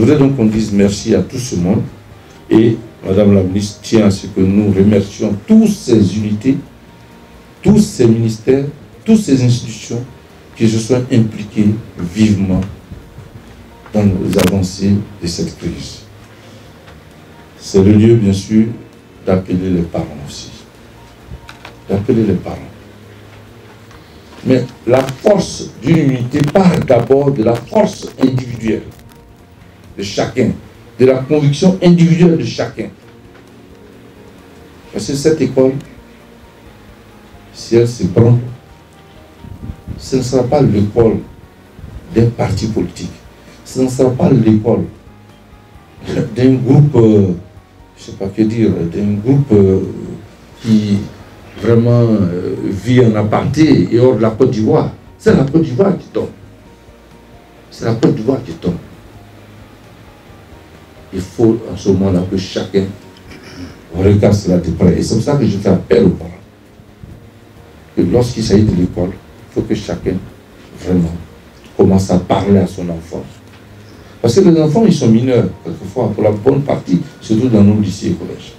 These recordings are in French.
voudrais donc qu'on dise merci à tout ce monde et Madame la ministre tient à ce que nous remercions toutes ces unités, tous ces ministères, toutes ces institutions qui se sont impliquées vivement dans les avancées de cette crise. C'est le lieu, bien sûr, d'appeler les parents aussi. D'appeler les parents. Mais la force d'une unité part d'abord de la force individuelle de chacun, de la conviction individuelle de chacun. Parce que cette école, si elle se prend, ce ne sera pas l'école d'un parti politique. Ce ne sera pas l'école d'un groupe, je ne sais pas que dire, d'un groupe qui vraiment vit en aparté et hors de la Côte d'Ivoire. C'est la Côte d'Ivoire qui tombe. C'est la Côte d'Ivoire qui tombe. Il faut en ce moment-là que chacun regarde cela de près. Et c'est pour ça que je fais appel aux parents. Que lorsqu'il s'agit de l'école, il faut que chacun vraiment commence à parler à son enfant. Parce que les enfants, ils sont mineurs, quelquefois, pour la bonne partie, surtout dans nos lycées et collèges.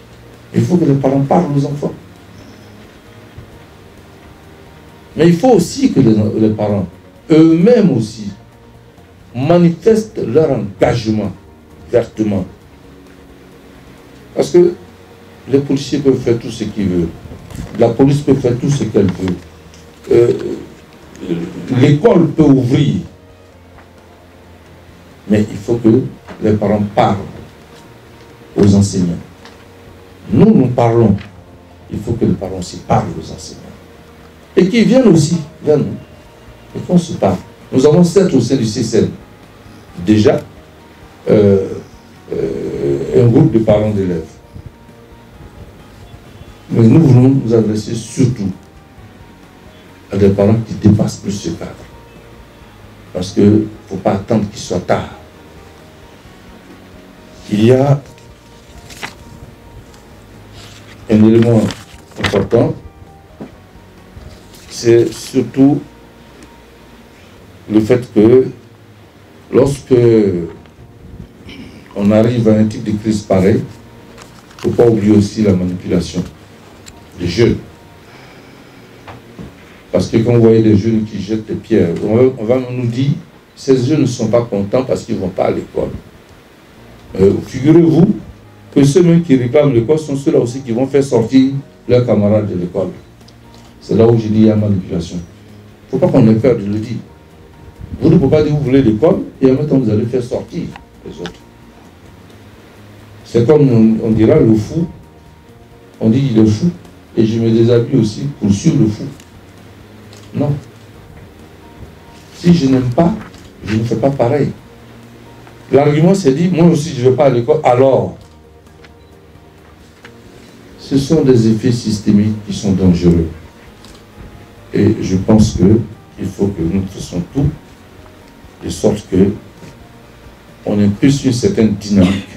Il faut que les parents parlent aux enfants. Mais il faut aussi que les parents, eux-mêmes aussi, manifestent leur engagement vertement. Parce que les policiers peuvent faire tout ce qu'ils veulent. La police peut faire tout ce qu'elle veut. L'école peut ouvrir. Mais il faut que les parents parlent aux enseignants. Nous parlons. Il faut que les parents aussi parlent aux enseignants. Et qu'ils viennent aussi vers nous. Et qu'on se parle. Nous avons certes au sein du CCN déjà un groupe de parents d'élèves. Mais nous voulons nous adresser surtout à des parents qui dépassent plus ce cadre. Parce qu'il ne faut pas attendre qu'il soit tard. Il y a un élément important, c'est surtout le fait que lorsque on arrive à un type de crise pareil, il ne faut pas oublier aussi la manipulation des jeunes. Parce que quand vous voyez des jeunes qui jettent des pierres, on va nous dire, ces jeunes ne sont pas contents parce qu'ils ne vont pas à l'école. Figurez-vous que ceux-mêmes qui réclament l'école sont ceux-là aussi qui vont faire sortir leurs camarades de l'école. C'est là où je dis il y a manipulation. Il ne faut pas qu'on ait peur de le dire. Vous ne pouvez pas dire que vous voulez l'école et en même temps vous allez faire sortir les autres. C'est comme on dira le fou. On dit qu'il est fou et je me déshabille aussi pour suivre le fou. Non. Si je n'aime pas, je ne fais pas pareil. L'argument c'est dit, moi aussi je ne vais pas à l'école, alors. Ce sont des effets systémiques qui sont dangereux. Et je pense qu'il faut que nous fassions tout de sorte que on impulse une certaine dynamique.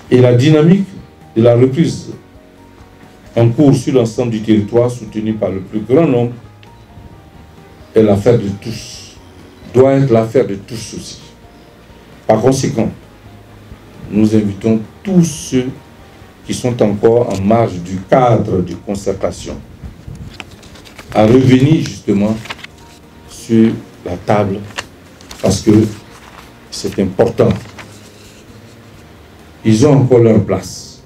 Et la dynamique de la reprise en cours sur l'ensemble du territoire, soutenue par le plus grand nombre, est l'affaire de tous, doit être l'affaire de tous aussi. Par conséquent, nous invitons tous ceux qui sont encore en marge du cadre de concertation à revenir justement sur la table parce que c'est important. Ils ont encore leur place.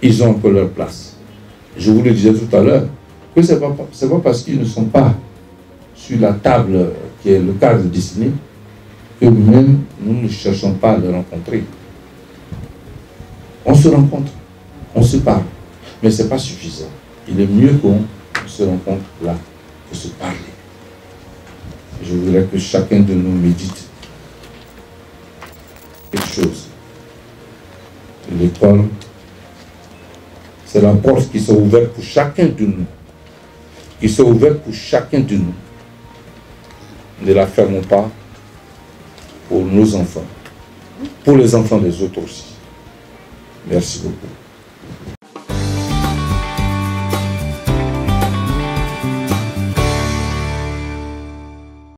Ils ont encore leur place. Je vous le disais tout à l'heure, que ce n'est pas parce qu'ils ne sont pas sur la table qui est le cadre dessiné que même nous ne cherchons pas à les rencontrer. On se rencontre, on se parle, mais ce n'est pas suffisant. Il est mieux qu'on se rencontre là pour se parler. Je voudrais que chacun de nous médite quelque chose. L'école, c'est la porte qui s'est ouverte pour chacun de nous. Qui s'est ouverte pour chacun de nous. Ne la fermons pas pour nos enfants. Pour les enfants des autres aussi. Merci beaucoup.